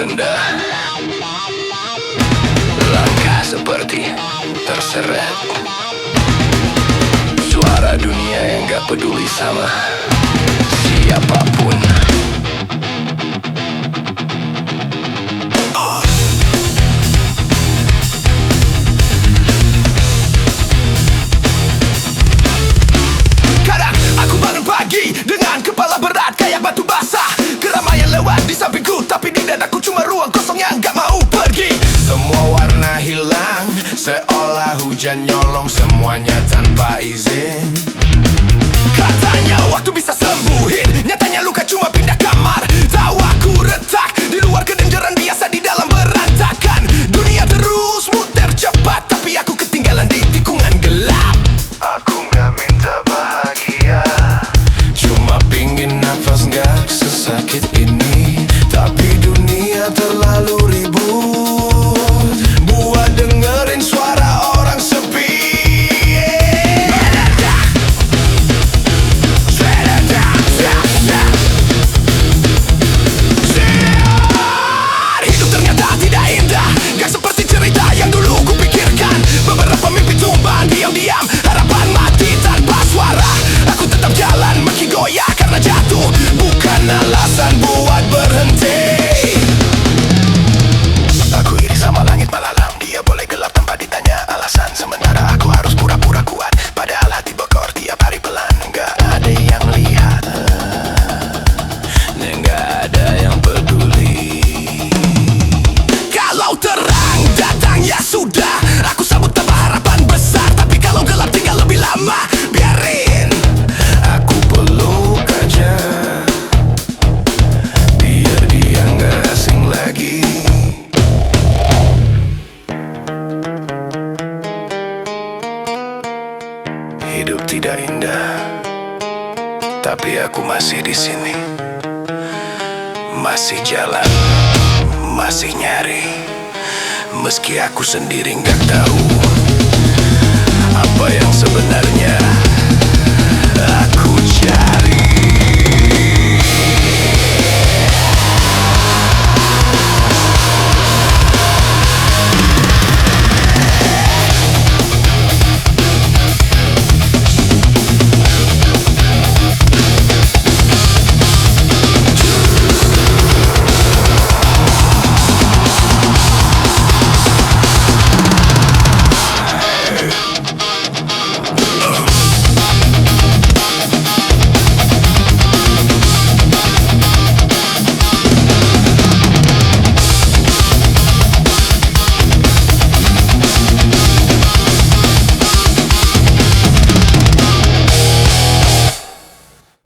rendah, langkah seperti terseret. Suara dunia yang gak peduli sama siapapun. Kadang aku bangun pagi dengan kepala berat kayak batu basah. Keramaian lewat di sampingku, tapi di dadaku cuma ruang kosong yang gak mau pergi. Semua warna hilang, seolah hujan nyolong semuanya tanpa izin. Katanya waktu bisa sembuhin, nyatanya luka cuma pindah kamar. Tawaku retak, di luar kedenjaran biasa, di dalam berantakan. Dunia terus muter cepat, tapi aku ketinggalan di tikungan gelap. Aku gak minta bahagia, Cuma pingin nafas gak sesakit ini. Tapi dunia terlalu ribut buat dengerin suara orang sepi. Hidup ternyata tidak indah, gak seperti cerita yang dulu kupikirkan. Beberapa mimpi tumbang diam-diam, harapan mati tanpa suara. Aku tetap jalan meski goyah karena jatuh, bukan alasan buat berhenti. aku iri sama langit malam. Dia boleh gelap tanpa ditanya alasan, sementara aku harus pura-pura kuat, padahal hati bekor tiap hari pelan. Gak ada yang lihat, gak ada yang peduli. Kalau terang datang ya sudah, aku sambut tanpa harapan besar. Tapi kalau gelap tinggal lebih lama, biarin Aku peluk aja, biar dia gak asing lagi. Hidup tidak indah, tapi aku masih di sini, masih jalan, masih nyari. Meski aku sendiri nggak tahu apa yang sebenarnya aku cari.